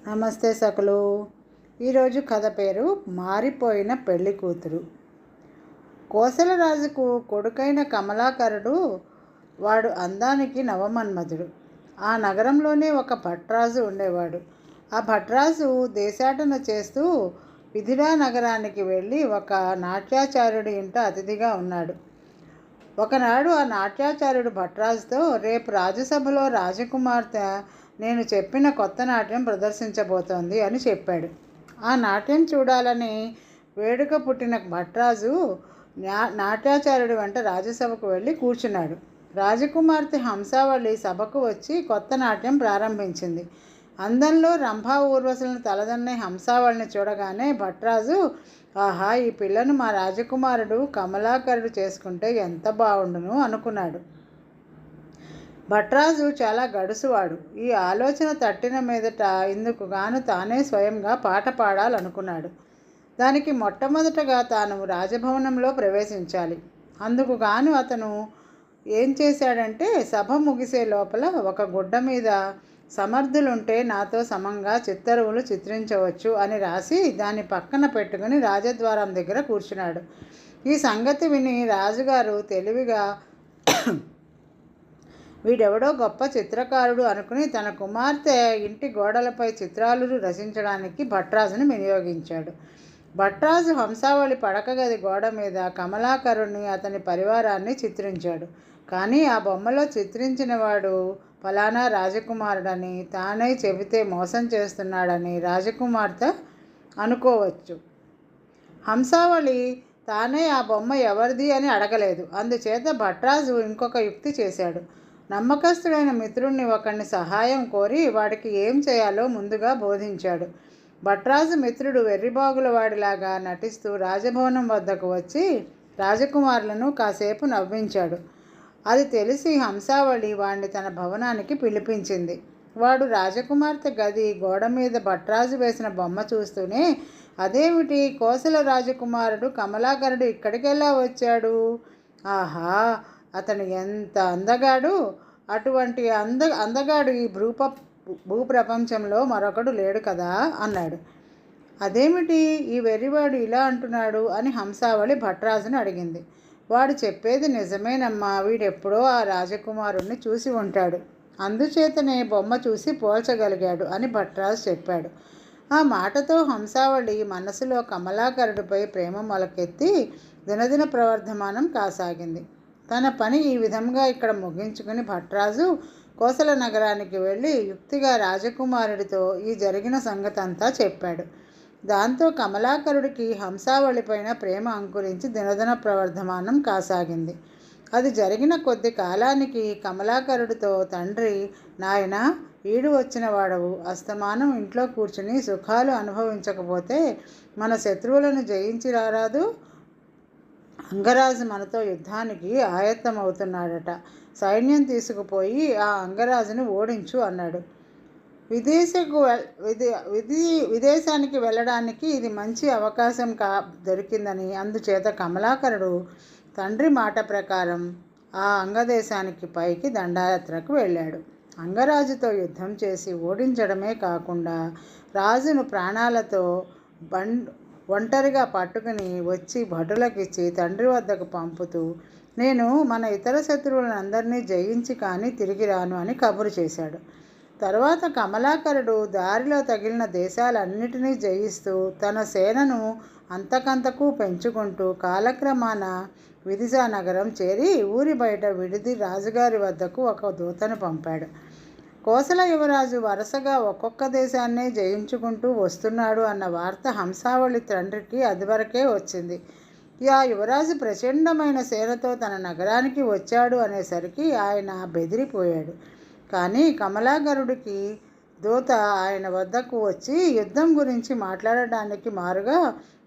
నమస్తే సకులు. ఈరోజు కథ పేరు మారిపోయిన పెళ్లి కూతురు. కోసలరాజుకు కొడుకైన కమలాకరుడు, వాడు అందానికి నవమన్మధుడు. ఆ నగరంలోనే ఒక భట్రాజు ఉండేవాడు. ఆ భట్రాజు దేశాటన చేస్తూ విధిరా నగరానికి వెళ్ళి ఒక నాట్యాచార్యుడి ఇంట అతిథిగా ఉన్నాడు. ఒకనాడు ఆ నాట్యాచార్యుడు భట్రాజుతో, రేపు రాజసభలో రాజకుమార్తె నేను చెప్పిన కొత్త నాట్యం ప్రదర్శించబోతోంది అని చెప్పాడు. ఆ నాట్యం చూడాలని వేడుక పుట్టిన భట్రాజు నాట్యాచార్యుడి వెంట రాజసభకు వెళ్ళి కూర్చున్నాడు. రాజకుమార్తె హంసావళి సభకు వచ్చి కొత్త నాట్యం ప్రారంభించింది. అందంలో రంభా ఊర్వశులను తలదన్నే హంసావళిని చూడగానే భట్రాజు, ఆహా, ఈ పిల్లను మా రాజకుమారుడు కమలాకరుడు చేసుకుంటే ఎంత బాగుండును అనుకున్నాడు. భట్రాజు చాలా గడుసువాడు. ఈ ఆలోచన తట్టిన మీదట ఇందుకు గాను తానే స్వయంగా పాట పాడాలనుకున్నాడు. దానికి మొట్టమొదటగా తాను రాజభవనంలో ప్రవేశించాలి. అందుకు గాను అతను ఏం చేశాడంటే, సభ ముగిసే లోపల ఒక గుడ్డ మీద సమర్థులుంటే నాతో సమంగా చిత్తరువులు చిత్రించవచ్చు అని రాసి దాన్ని పక్కన పెట్టుకుని రాజద్వారం దగ్గర కూర్చున్నాడు. ఈ సంగతి విని రాజుగారు తెలివిగా వీడెవడో గొప్ప చిత్రకారుడు అనుకుని తన కుమార్తె ఇంటి గోడలపై చిత్రాలు రచించడానికి భట్రాజుని వినియోగించాడు. భట్రాజు హంసావళి పడక గది గోడ మీద కమలాకరుణ్ణి అతని పరివారాన్ని చిత్రించాడు. కానీ ఆ బొమ్మలో చిత్రించిన వాడు ఫలానా రాజకుమారుడని తానే చెబితే మోసం చేస్తున్నాడని రాజకుమార్తె అనుకోవచ్చు. హంసావళి తానే ఆ బొమ్మ ఎవరిది అని అడగలేదు. అందుచేత భట్రాజు ఇంకొక యుక్తి చేశాడు. నమ్మకస్తుడైన మిత్రుడిని ఒకరిని సహాయం కోరి వాడికి ఏం చేయాలో ముందుగా బోధించాడు. భట్రాజు మిత్రుడు వెర్రిబాగుల వాడిలాగా నటిస్తూ రాజభవనం వద్దకు వచ్చి రాజకుమారులను కాసేపు నవ్వించాడు. అది తెలిసి హంసావళి వాడిని తన భవనానికి పిలిపించింది. వాడు రాజకుమార్తె గది గోడ మీద భట్రాజు వేసిన బొమ్మ చూస్తూనే, అదేమిటి, కోసల రాజకుమారుడు కమలాకరుడు ఇక్కడికెలా వచ్చాడు? ఆహా, అతను ఎంత అందగాడు! అటువంటి అందగాడు ఈ భూప్రపంచంలో మరొకడు లేడు కదా అన్నాడు. అదేమిటి, ఈ వెర్రివాడు ఇలా అంటున్నాడు అని హంసావళి భట్రాజుని అడిగింది. వాడు చెప్పేది నిజమేనమ్మా, వీడెప్పుడో ఆ రాజకుమారుణ్ణి చూసి ఉంటాడు, అందుచేతనే బొమ్మ చూసి పోల్చగలిగాడు అని భట్రాజు చెప్పాడు. ఆ మాటతో హంసావళి మనసులో కమలాకరుడిపై ప్రేమ మొలకెత్తి దినదిన ప్రవర్ధమానం కాసాగింది. తన పని ఈ విధంగా ఇక్కడ ముగించుకుని భట్రాజు కోసల నగరానికి వెళ్ళి యుక్తిగా రాజకుమారుడితో ఈ జరిగిన సంగతంతా చెప్పాడు. దాంతో కమలాకరుడికి హంసావళిపైన ప్రేమ అంకురించి దినదిన ప్రవర్ధమానం కాసాగింది. అది జరిగిన కొద్ది కాలానికి కమలాకరుడితో తండ్రి, నాయనా, ఈడు వచ్చిన వాడవు, అస్తమానం ఇంట్లో కూర్చుని సుఖాలు అనుభవించకపోతే మన శత్రువులను జయించి రారాదు. అంగరాజు మనతో యుద్ధానికి ఆయత్తమవుతున్నాడట. సైన్యం తీసుకుపోయి ఆ అంగరాజుని ఓడించు అన్నాడు. విదేశానికి వెళ్ళడానికి ఇది మంచి అవకాశం దొరికిందని అందుచేత కమలాకరుడు తండ్రి మాట ప్రకారం ఆ అంగదేశానికి పైకి దండయాత్రకు వెళ్ళాడు. అంగరాజుతో యుద్ధం చేసి ఓడించడమే కాకుండా రాజును ప్రాణాలతో ఒంటరిగా పట్టుకుని వచ్చి భటులకిచ్చి తండ్రి వద్దకు పంపుతూ, నేను మన ఇతర శత్రువులను అందరినీ జయించి కానీ తిరిగి రాను అని కబురు చేశాడు. తర్వాత కమలాకరుడు దారిలో తగిలిన దేశాలన్నిటినీ జయిస్తూ తన సేనను అంతకంతకు పెంచుకుంటూ కాలక్రమాన విదిశా నగరం చేరి ఊరి బయట విడిది రాజుగారి వద్దకు ఒక దూతను పంపాడు. కోసల యువరాజు వరుసగా ఒక్కొక్క దేశాన్నే జయించుకుంటూ వస్తున్నాడు అన్న వార్త హంసావళి తండ్రికి అదివరకే వచ్చింది. ఆ యువరాజు ప్రచండమైన సేనతో తన నగరానికి వచ్చాడు అనేసరికి ఆయన బెదిరిపోయాడు. కానీ కమలాకరుడికి దూత ఆయన వద్దకు వచ్చి యుద్ధం గురించి మాట్లాడడానికి మారుగా,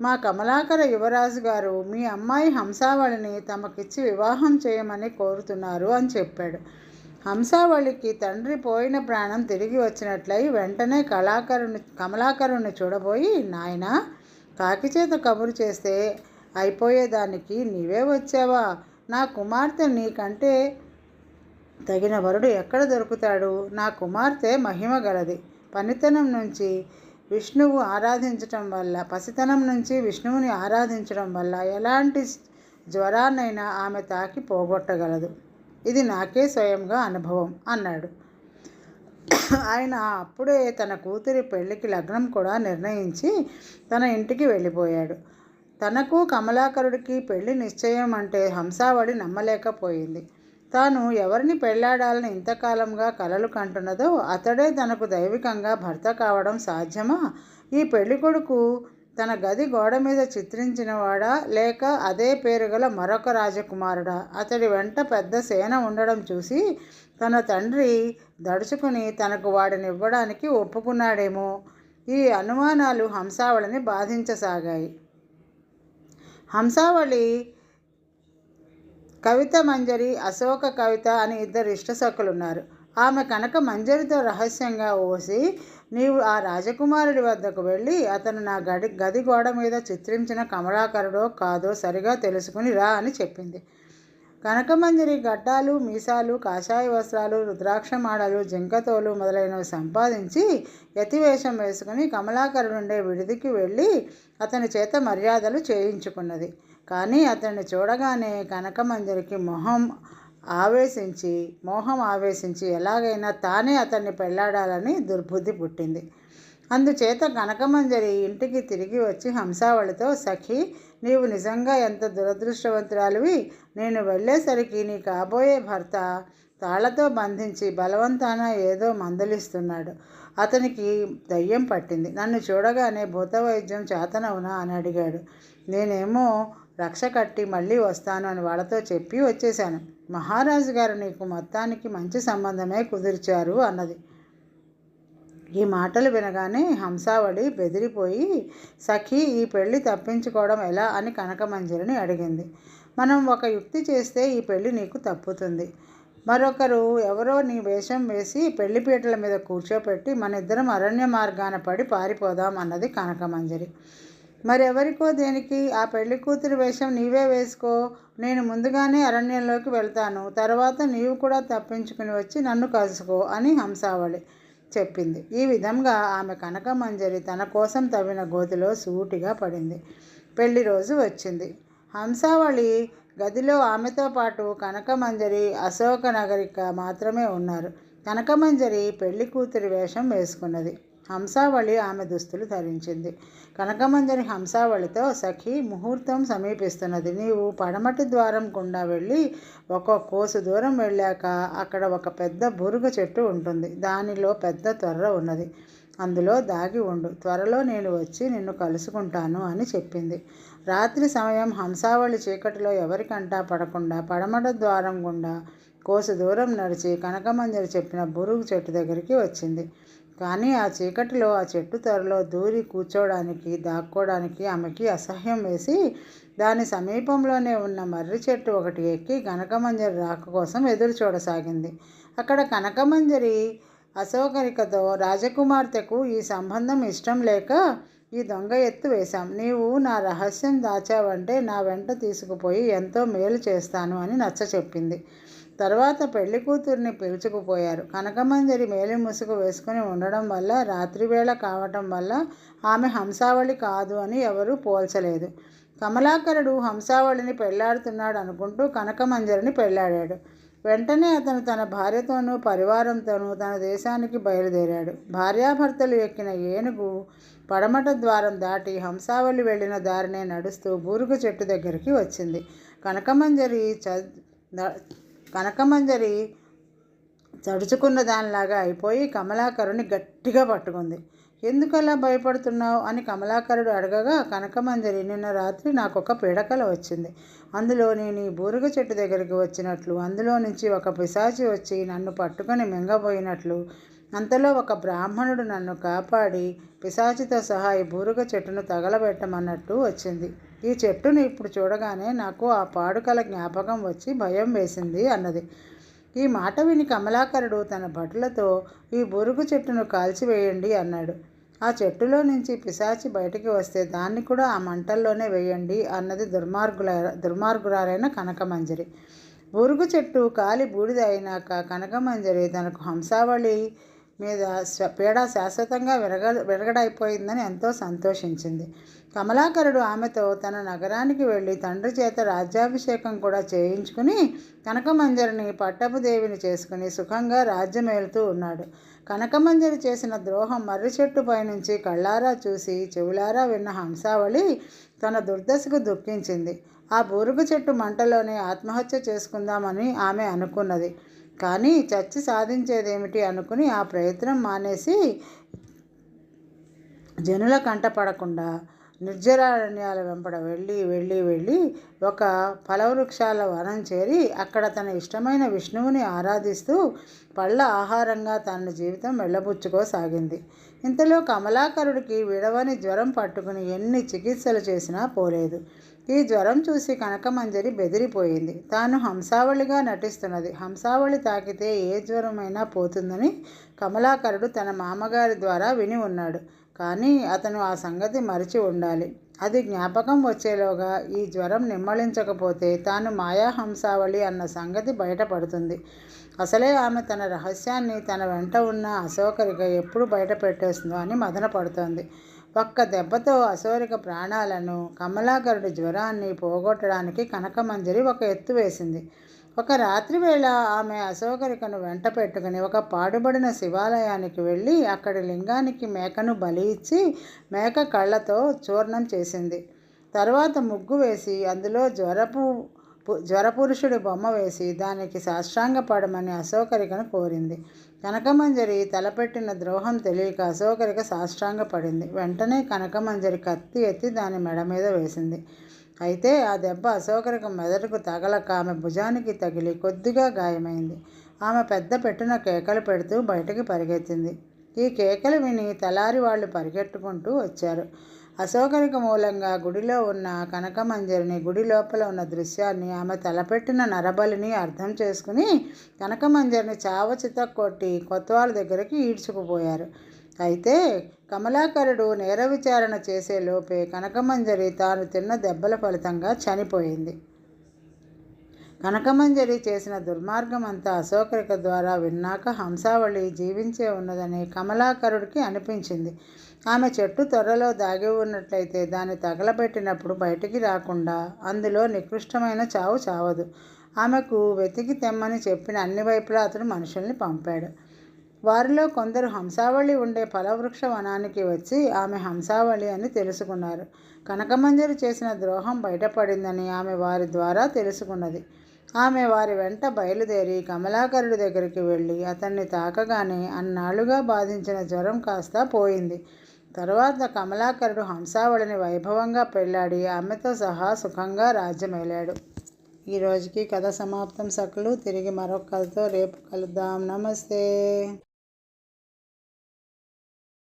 మా కమలాకర యువరాజు గారు మీ అమ్మాయి హంసావళిని తమకిచ్చి వివాహం చేయమని కోరుతున్నారు అని చెప్పాడు. హంసావళికి తండ్రి పోయిన ప్రాణం తిరిగి వచ్చినట్లయి వెంటనే కమలాకరుణ్ణి చూడబోయి, నాయనా, కాకిచేత కబురు చేస్తే అయిపోయేదానికి నీవే వచ్చావా? నా కుమార్తె నీకంటే తగిన వరుడు ఎక్కడ దొరుకుతాడు? నా కుమార్తె మహిమ గలది, పసితనం నుంచి విష్ణువుని ఆరాధించడం వల్ల ఎలాంటి జ్వరాన్నైనా ఆమె తాకి పోగొట్టగలదు. ఇది నాకే స్వయంగా అనుభవం అన్నాడు. ఆయన అప్పుడే తన కూతురి పెళ్లికి లగ్నం కూడా నిర్ణయించి తన ఇంటికి వెళ్ళిపోయాడు. తనకు కమలాకరుడికి పెళ్లి నిశ్చయం అంటే హంసావళి నమ్మలేకపోయింది. తాను ఎవరిని పెళ్లాడాలని ఇంతకాలంగా కలలు కంటున్నదో అతడే తనకు దైవికంగా భర్త కావడం సాధ్యమా? ఈ పెళ్ళికొడుకు తన గది గోడ మీద చిత్రించినవాడా, లేక అదే పేరు గల మరొక రాజకుమారుడా? అతడి వెంట పెద్ద సేన ఉండడం చూసి తన తండ్రి దడుచుకుని తనకు వాడిని ఇవ్వడానికి ఒప్పుకున్నాడేమో. ఈ అనుమానాలు హంసావళిని బాధించసాగాయి. హంసావళి కవిత మంజరి, అశోక కవిత అని ఇద్దరు ఇష్టసఖులున్నారు. ఆమె కనక మంజరితో రహస్యంగా ఓసి, నీవు ఆ రాజకుమారుడి వద్దకు వెళ్ళి అతను నా గది గోడ మీద చిత్రించిన కమలాకరుడో కాదో సరిగా తెలుసుకుని రా అని చెప్పింది. కనకమంజరి గడ్డాలు, మీసాలు, కాషాయ వస్త్రాలు, రుద్రాక్షమాడలు, జింకతోలు మొదలైనవి సంపాదించి యతివేషం వేసుకుని కమలాకరుడుండే విడిదికి వెళ్ళి అతని చేత మర్యాదలు చేయించుకున్నది. కానీ అతన్ని చూడగానే కనకమంజరికి మోహం ఆవేశించి ఎలాగైనా తానే అతన్ని పెళ్లాడాలని దుర్బుద్ధి పుట్టింది. అందుచేత కనకమంజరి ఇంటికి తిరిగి వచ్చి హంసావళితో, సఖి, నీవు నిజంగా ఎంత దురదృష్టవంతురాలివి. నేను వెళ్ళేసరికి నీ కాబోయే భర్త తాళ్లతో బంధించి బలవంతాన ఏదో మందలిస్తున్నాడు. అతనికి దయ్యం పట్టింది. నన్ను చూడగానే భూతవైద్యం చేతనవునా అని అడిగాడు. నేనేమో రక్ష కట్టి మళ్ళీ వస్తాను అని వాళ్ళతో చెప్పి వచ్చేశాను. మహారాజు గారు నీకు మొత్తానికి మంచి సంబంధమే కుదిర్చారు అన్నది. ఈ మాటలు వినగానే హంసావళి బెదిరిపోయి, సఖి, ఈ పెళ్లి తప్పించుకోవడం ఎలా అని కనకమంజరిని అడిగింది. మనం ఒక యుక్తి చేస్తే ఈ పెళ్లి నీకు తప్పుతుంది. మరొకరు ఎవరో నీ వేషం వేసి పెళ్లిపీటల మీద కూర్చోపెట్టి మనిద్దరం అరణ్య మార్గాన పడి పారిపోదాం అన్నది కనకమంజరి. మరెవరికో దేనికి? ఆ పెళ్లి కూతురి వేషం నీవే వేసుకో. నేను ముందుగానే అరణ్యంలోకి వెళ్తాను. తర్వాత నీవు కూడా తప్పించుకుని వచ్చి నన్ను కలుసుకో అని హంసావళి చెప్పింది. ఈ విధంగా ఆమె కనకమంజరి తన కోసం తవ్విన గోతిలో సూటిగా పడింది. పెళ్లి రోజు వచ్చింది. హంసావళి గదిలో ఆమెతో పాటు కనకమంజరి, అశోక నగరిక మాత్రమే ఉన్నారు. కనకమంజరి పెళ్లి కూతురి వేషం వేసుకున్నది. హంసావళి ఆమె దుస్తులు ధరించింది. కనకమంజరి హంసావళితో, సఖి, ముహూర్తం సమీపిస్తున్నది. నీవు పడమటి ద్వారం గుండా వెళ్ళి ఒక కోసు దూరం వెళ్ళాక అక్కడ ఒక పెద్ద బురుగ చెట్టు ఉంటుంది. దానిలో పెద్ద తొర్ర ఉన్నది. అందులో దాగి ఉండు. త్వరలో నేను వచ్చి నిన్ను కలుసుకుంటాను అని చెప్పింది. రాత్రి సమయం హంసావళి చీకటిలో ఎవరికంటా పడకుండా పడమట ద్వారం గుండా కోసు దూరం నడిచి కనకమంజరి చెప్పిన బురుగు చెట్టు దగ్గరికి వచ్చింది. కానీ ఆ చీకటిలో ఆ చెట్టు త్వరలో దూరి కూర్చోడానికి, దాక్కోవడానికి ఆమెకి అసహ్యం వేసి దాని సమీపంలోనే ఉన్న మర్రి చెట్టు ఒకటి ఎక్కి కనకమంజరి రాక కోసం ఎదురు చూడసాగింది. అక్కడ కనకమంజరి అశోకరికతో, రాజకుమార్తెకు ఈ సంబంధం ఇష్టం లేక ఈ దొంగ ఎత్తు వేశాం. నీవు నా రహస్యం దాచావంటే నా వెంట తీసుకుపోయి ఎంతో మేలు చేస్తాను అని నచ్చ చెప్పింది. తర్వాత పెళ్లి కూతుర్ని పిలుచుకుపోయారు. కనకమంజరి మేలి ముసుగు వేసుకుని ఉండడం వల్ల, రాత్రివేళ కావటం వల్ల ఆమె హంసావళి కాదు అని ఎవరూ పోల్చలేదు. కమలాకరుడు హంసావళిని పెళ్లాడుతున్నాడు అనుకుంటూ కనకమంజరిని పెళ్లాడాడు. వెంటనే అతను తన భార్యతోనూ పరివారంతోనూ తన దేశానికి బయలుదేరాడు. భార్యాభర్తలు ఎక్కిన ఏనుగు పడమట ద్వారం దాటి హంసావళి వెళ్ళిన దారినే నడుస్తూ బూరుగు చెట్టు దగ్గరికి వచ్చింది. కనకమంజరి చడుచుకున్న దానిలాగా అయిపోయి కమలాకరుని గట్టిగా పట్టుకుంది. ఎందుకలా భయపడుతున్నావు అని కమలాకరుడు అడగగా, కనకమంజరి, నిన్న రాత్రి నాకొక పీడకల వచ్చింది. అందులో నేను ఈ బూరుగ చెట్టు దగ్గరికి వచ్చినట్లు, అందులో నుంచి ఒక పిశాచి వచ్చి నన్ను పట్టుకొని మింగబోయినట్లు, అంతలో ఒక బ్రాహ్మణుడు నన్ను కాపాడి పిశాచితో సహా ఈ బూరుగ చెట్టును తగలబెట్టమన్నట్టు వచ్చింది. ఈ చెట్టును ఇప్పుడు చూడగానే నాకు ఆ పాడుకల జ్ఞాపకం వచ్చి భయం వేసింది అన్నది. ఈ మాట విని కమలాకరుడు తన భటులతో ఈ బూరుగు చెట్టును కాల్చివేయండి అన్నాడు. ఆ చెట్టులో నుంచి పిశాచి బయటికి వస్తే దాన్ని కూడా ఆ మంటల్లోనే వేయండి అన్నది దుర్మార్గురాలైన కనకమంజరి. బూరుగు చెట్టు కాలి బూడిద అయినాక కనకమంజరి తనకు హంసావళి మీద పీడ శాశ్వతంగా విరగడైపోయిందని ఎంతో సంతోషించింది. కమలాకరుడు ఆమెతో తన నగరానికి వెళ్ళి తండ్రి చేత రాజ్యాభిషేకం కూడా చేయించుకుని కనకమంజరిని పట్టపు దేవిని చేసుకుని సుఖంగా రాజ్యమేలుతూ ఉన్నాడు. కనకమంజరి చేసిన ద్రోహం మర్రి చెట్టు పైనుంచి కళ్ళారా చూసి చెవులారా విన్న హంసావళి తన దుర్దశకు దుఃఖించింది. ఆ బూరుగు చెట్టు మంటలోనే ఆత్మహత్య చేసుకుందామని ఆమె అనుకున్నది. కానీ చచ్చి సాధించేదేమిటి అనుకుని ఆ ప్రయత్నం మానేసి జనుల కంటపడకుండా నిర్జరారణ్యాల వెంపడ వెళ్ళి ఒక ఫలవృక్షాల వనం చేరి అక్కడ తన ఇష్టమైన విష్ణువుని ఆరాధిస్తూ పళ్ళ ఆహారంగా తన జీవితం వెళ్ళబుచ్చుకోసాగింది. ఇంతలో కమలాకరుడికి విడవని జ్వరం పట్టుకుని ఎన్ని చికిత్సలు చేసినా పోలేదు. ఈ జ్వరం చూసి కనకమంజరి బెదిరిపోయింది. తాను హంసావళిగా నటిస్తున్నది. హంసావళి తాకితే ఏ జ్వరమైనా పోతుందని కమలాకరుడు తన మామగారి ద్వారా విని ఉన్నాడు. కానీ అతను ఆ సంగతి మరిచి ఉండాలి. అది జ్ఞాపకం వచ్చేలోగా ఈ జ్వరం నిమ్మళించకపోతే తాను మాయా హంసావళి అన్న సంగతి బయటపడుతుంది. అసలే ఆమె తన రహస్యాన్ని తన వెంట ఉన్న అశోకరిక ఎప్పుడు బయట పెట్టేస్తుందో అని మదన పడుతోంది. ఒక్క దెబ్బతో అశోకరిక ప్రాణాలను, కమలాకరుడి జ్వరాన్ని పోగొట్టడానికి కనకమంజరి ఒక ఎత్తు వేసింది. ఒక రాత్రి వేళ ఆమె అశోకరికను వెంట పెట్టుకుని ఒక పాడుబడిన శివాలయానికి వెళ్ళి అక్కడి లింగానికి మేకను బలి ఇచ్చి మేక కళ్ళతో చూర్ణం చేసింది. తర్వాత ముగ్గు వేసి అందులో జ్వరపురుషుడి బొమ్మ వేసి దానికి సాష్టాంగపడమని అశోకరికను కోరింది. కనకమంజరి తలపెట్టిన ద్రోహం తెలియక అశోకరిక సాష్టాంగపడింది. వెంటనే కనకమంజరి కత్తి ఎత్తి దాని మెడ మీద వేసింది. అయితే ఆ దెబ్బ అశోకరిక మెదడుకు తగలక ఆమె భుజానికి తగిలి కొద్దిగా గాయమైంది. ఆమె పెద్ద పెట్టున కేకలు పెడుతూ బయటికి పరిగెత్తింది. ఈ కేకలు విని తెల్లారి వాళ్ళు పరిగెట్టుకుంటూ వచ్చారు. అశోకరిక మూలంగా గుడిలో ఉన్న కనకమంజరిని, గుడి లోపల ఉన్న దృశ్యాన్ని, ఆమె తలపెట్టిన నరబలిని అర్థం చేసుకుని కనకమంజరిని చావచిత కొట్టి కొత్వాల దగ్గరికి ఈడ్చుకుపోయారు. అయితే కమలాకరుడు నేర విచారణ చేసే లోపే కనకమంజరి తాను తిన్న దెబ్బల ఫలితంగా చనిపోయింది. కనకమంజరి చేసిన దుర్మార్గం అంతా అశోకరిక ద్వారా విన్నాక హంసావళి జీవించే ఉన్నదని కమలాకరుడికి అనిపించింది. ఆమె చెట్టు త్వరలో దాగి ఉన్నట్లయితే దాన్ని తగలబెట్టినప్పుడు బయటికి రాకుండా అందులో నికృష్టమైన చావు చావదు. ఆమెకు వెతికి తెమ్మని చెప్పిన అన్ని వైపులా అతడు మనుషుల్ని పంపాడు. వారిలో కొందరు హంసావళి ఉండే ఫలవృక్ష వనానికి వచ్చి ఆమె హంసావళి అని తెలుసుకున్నారు. కనకమంజరి చేసిన ద్రోహం బయటపడిందని ఆమె వారి ద్వారా తెలుసుకున్నది. ఆమె వారి వెంట బయలుదేరి కమలాకరుడి దగ్గరికి వెళ్ళి అతన్ని తాకగానే అన్నాళ్లుగా బాధించిన జ్వరం కాస్త పోయింది. తరువాత కమలాకరుడు హంసావళిని వైభవంగా పెళ్లాడి ఆమెతో సహా సుఖంగా రాజ్యమేలాడు. ఈ రోజుకి కథ సమాప్తం సకలు. తిరిగి మరొక కథతో రేపు కలుద్దాం. నమస్తే.